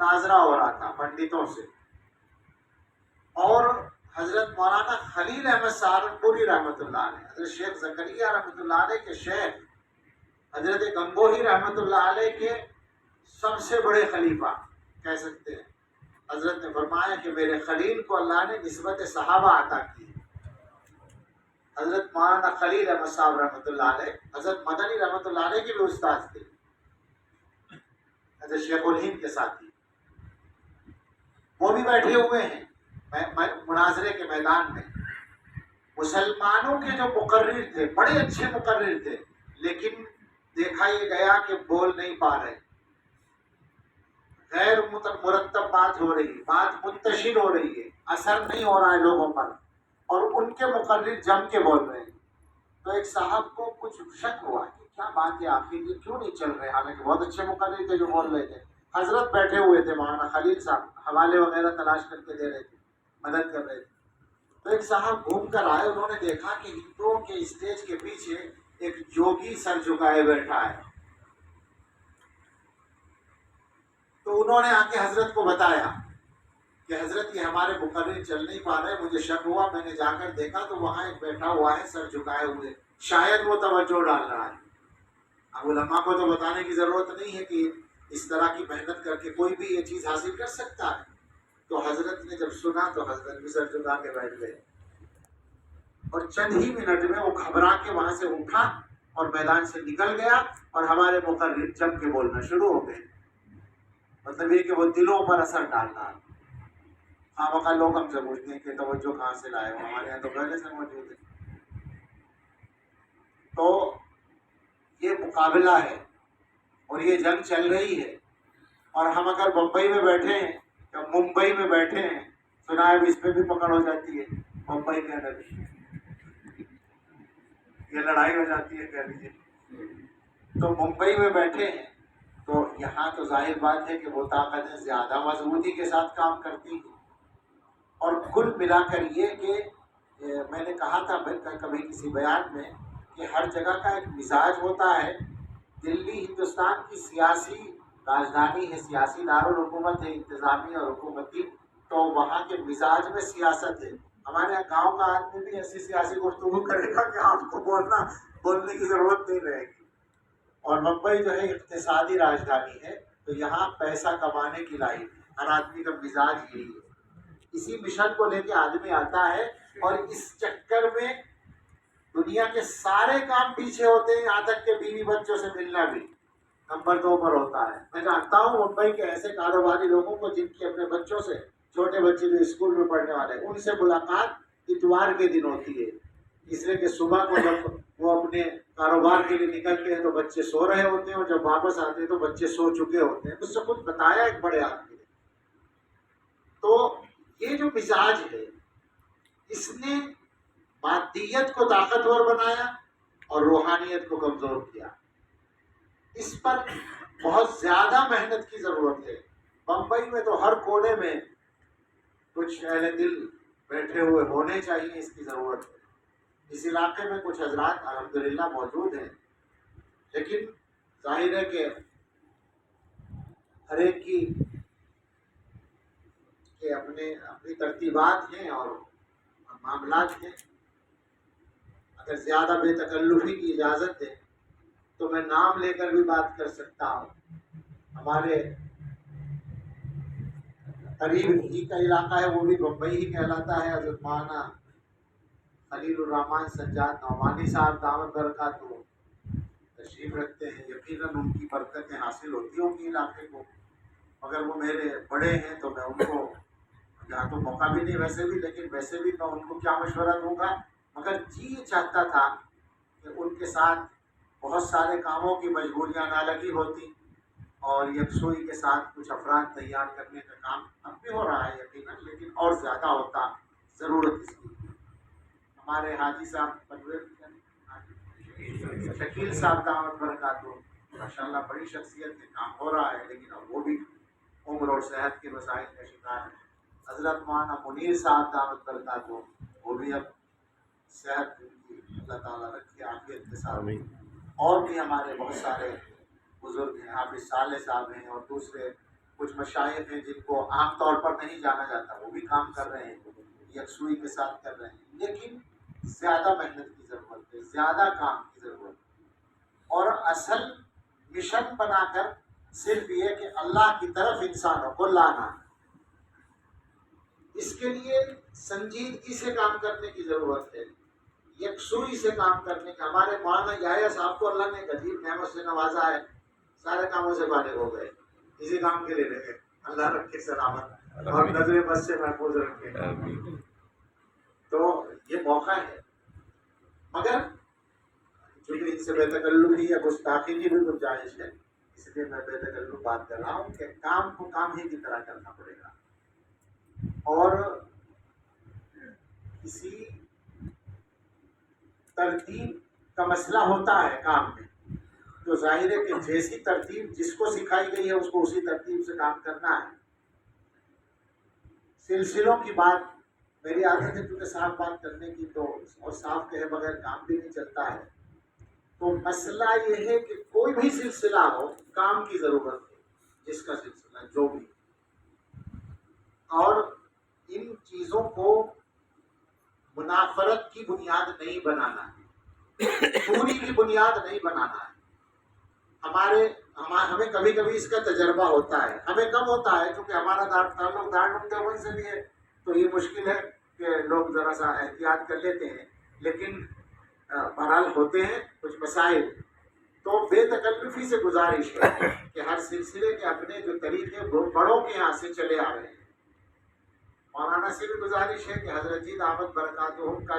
مناظرہ ہو رہا تھا پنڈتوں سے، اور حضرت مولانا خلیل احمد سہارنپوری رحمۃ اللہ علیہ، حضرت شیخ زکریا رحمۃ اللہ علیہ کے شیخ حضرت گنگوہی رحمۃ اللہ علیہ کے سب سے بڑے خلیفہ کہہ سکتے ہیں، حضرت نے فرمایا کہ میرے خلیل کو اللہ نے نسبت صحابہ عطا کی۔ حضرت مولانا خلیل احمد صاحب رحمۃ اللہ علیہ حضرت مدنی رحمۃ اللہ علیہ کے بھی استاد تھے، حضرت شیخ الہند کے ساتھی، وہ بھی بیٹھے ہوئے ہیں مناظرے کے میدان میں۔ مسلمانوں کے جو مقرر تھے بڑے اچھے مقرر تھے، لیکن دیکھا یہ گیا کہ بول نہیں پا رہے، غیر مرتب بات ہو رہی ہے، بات منتشر ہو رہی ہے، اثر نہیں ہو رہا ہے لوگوں پر، اور ان کے مقرر جم کے بول رہے ہیں۔ تو ایک صاحب کو کچھ شک ہوا کہ کیا بات ہے، آخر یہ کیوں نہیں چل رہے، حالانکہ بہت اچھے مقرر تھے جو بول رہے تھے۔ حضرت بیٹھے ہوئے تھے، مولانا خلیل صاحب حوالے وغیرہ تلاش کر کے دے رہے تھے، مدد کر رہے تھے۔ تو ایک صاحب گھوم کر آئے، انہوں نے دیکھا کہ ہندوؤں کے اسٹیج کے پیچھے ایک جوگی سر جھکائے بیٹھا ہے۔ تو انہوں نے آ کے حضرت کو بتایا کہ حضرت یہ ہمارے مقرر چل نہیں پا رہے، مجھے شک ہوا، میں نے جا کر دیکھا تو وہاں ایک بیٹھا ہوا ہے سر جھکائے ہوئے، شاید وہ توجہ ڈال رہا ہے۔ اب علماء کو تو بتانے کی ضرورت نہیں ہے کہ اس طرح کی محنت کر کے کوئی بھی یہ چیز حاصل کر سکتا ہے۔ تو حضرت نے جب سنا تو حضرت بھی سر جھکا کے بیٹھ گئے، اور چند ہی منٹ میں وہ گھبرا کے وہاں سے اٹھا اور میدان سے نکل گیا، اور ہمارے مقرر جم کے بولنا شروع ہو گئے۔ مطلب یہ کہ وہ دلوں پر اثر ڈالنا۔ خواہ لوگ ہم سے پوچھتے ہیں کہ توجہ کہاں سے لائے ہو، ہمارے یہاں تو پہلے سے موجود ہے۔ تو یہ مقابلہ ہے اور یہ جنگ چل رہی ہے، اور ہم اگر بمبئی میں بیٹھے ہیں یا ممبئی میں بیٹھے ہیں، سنا ہے اس پہ بھی پکڑ ہو جاتی ہے، ممبئی کے اندر یہ لڑائی ہو جاتی ہے کہہ لیجیے۔ تو ممبئی میں بیٹھے ہیں تو یہاں تو ظاہر بات ہے کہ وہ طاقتیں زیادہ مضبوطی کے ساتھ کام کرتی ہیں، اور کل ملا کر یہ کہ میں نے کہا تھا کبھی کسی بیان میں کہ ہر جگہ کا ایک مزاج ہوتا ہے۔ دلی ہندوستان کی سیاسی راجدھانی ہے، سیاسی دارالحکومت ہے، انتظامی اور حکومتی، تو وہاں کے مزاج میں سیاست ہے۔ ہمارے یہاں گاؤں کا آدمی بھی ایسی سیاسی گفتگو کرے گا کہ آپ کو بولنے کی ضرورت نہیں رہے گی۔ اور ممبئی جو ہے اقتصادی راجدھانی ہے، تو یہاں پیسہ کمانے کی لائن ہے، ہر آدمی کا مزاج یہی ہے۔ اسی مشن کو لے کے آدمی آتا ہے، اور اس چکر میں دنیا کے سارے کام پیچھے ہوتے ہیں، یہاں تک کہ بیوی بچوں سے ملنا بھی نمبر 2 پر ہوتا ہے۔ میں جانتا ہوں ممبئی کے ایسے کاروباری لوگوں کو جن کی اپنے بچوں سے، چھوٹے بچے جو اسکول میں پڑھنے والے ہیں، ان سے ملاقات اتوار کے دن ہوتی ہے، اس لیے کہ صبح کو جب وہ اپنے کاروبار کے لیے نکلتے ہیں تو بچے سو رہے ہوتے ہیں، اور جب واپس آتے ہیں تو بچے سو چکے ہوتے ہیں۔ مجھ سے خود بتایا ایک بڑے آدمی نے۔ تو یہ جو مزاج ہے، اس نے مادیت کو طاقتور بنایا اور روحانیت کو کمزور کیا۔ اس پر بہت زیادہ محنت کی ضرورت ہے۔ بمبئی میں تو ہر کونے میں کچھ اہل دل بیٹھے ہوئے ہونے چاہیے، اس کی ضرورت ہے۔ اس علاقے میں کچھ حضرات الحمدللہ موجود ہیں، لیکن ظاہر ہے کہ ہر ایک کی اپنی ترتیبات ہیں اور معاملات ہیں۔ اگر زیادہ بے تکلفی کی اجازت دے تو میں نام لے کر بھی بات کر سکتا ہوں۔ ہمارے قریب ہی کا علاقہ ہے، وہ بھی بمبئی ہی کہلاتا ہے۔ حضرت مولانا خلیل الرحمان سجاد نعمانی صاحب دامت برکاتہ تشریف رکھتے ہیں، یقیناً ان کی برکتیں حاصل ہوتی ہوں گی علاقے کو، مگر وہ میرے بڑے ہیں تو میں ان کو یہاں تو موقع بھی نہیں ویسے بھی، لیکن ویسے بھی میں ان کو کیا مشورہ دوں گا، مگر جی یہ چاہتا تھا کہ ان کے ساتھ بہت سارے کاموں کی مجبوریاں نہ لگی ہوتی، اور یکسوئی کے ساتھ کچھ افراد تیار کرنے کا کام اب بھی ہو رہا ہے یقیناً، لیکن اور زیادہ ہوتا ضرورت اس کی۔ ہمارے حاجی صاحب شکیل صاحب دعوت برکاتہ ماشاءاللہ بڑی شخصیت کے کام ہو رہا ہے، لیکن اب وہ بھی عمر اور صحت کے مسائل کا شکار ہے۔ حضرت مولانا منیر صاحب دعوت برکاتہ وہ بھی اب صحت کی اللہ تعالیٰ رکھے عافیت کے ساتھ۔ اور بھی ہمارے بہت سارے بزرگ ہیں، حافظ صالح صاحب ہیں اور دوسرے کچھ مشائخ ہیں جن کو عام طور پر نہیں جانا جاتا، وہ بھی کام کر رہے ہیں، یکسوئی کے ساتھ کر رہے ہیں، لیکن زیادہ محنت کی ضرورت ہے، زیادہ کام کی ضرورت ہے، اور اصل مشن بنا کر صرف یہ کہ اللہ کی طرف انسانوں کو لانا ہے۔ اس کے لیے سنجیدگی سے کام کرنے کی ضرورت ہے، یکسوئی سے کام کرنے کا۔ ہمارے مولانا یحییٰ صاحب کو اللہ نے ایک عجیب نعمت سے نوازا ہے، سارے کاموں سے بالغ ہو گئے، اسی کام کے لیے رہے، اللہ رکھے سلامت اور نظر بد سے محفوظ رکھے۔ تو یہ موقع ہے، مگر چونکہ ان سے بے تکلفی یا گستاخی کی بھی گنجائش ہے، اس لیے میں بے تکلف بات کر رہا ہوں کہ کام کو کام ہی کی طرح کرنا پڑے گا، اور کسی ترتیب کا مسئلہ ہوتا ہے کام میں، تو ظاہر ہے کہ جیسی ترتیب جس کو سکھائی گئی ہے اس کو اسی ترتیب سے کام کرنا ہے۔ سلسلوں کی بات میری عادت ہے کیونکہ صاف بات کرنے کی، تو اور صاف کہے بغیر کام بھی نہیں چلتا ہے۔ تو مسئلہ یہ ہے کہ کوئی بھی سلسلہ ہو، کام کی ضرورت ہے، جس کا سلسلہ جو بھی، اور ان چیزوں کو منافرت کی بنیاد نہیں بنانا ہے، دوری کی بنیاد نہیں بنانا ہے۔ ہمیں کبھی کبھی اس کا تجربہ ہوتا ہے، ہمیں کم ہوتا ہے کیونکہ ہمارا تعلق دارالعلوم دیوبند سے بھی ہے، تو یہ مشکل ہے کہ لوگ ذرا سا احتیاط کر لیتے ہیں، لیکن بہرحال ہوتے ہیں کچھ مسائل۔ تو بے تکلفی سے گزارش ہے کہ ہر سلسلے کے اپنے جو طریقے بڑوں کے یہاں سے چلے آ رہے ہیں۔ مولانا سے بھی گزارش ہے کہ حضرت جی دامت برکاتہم کا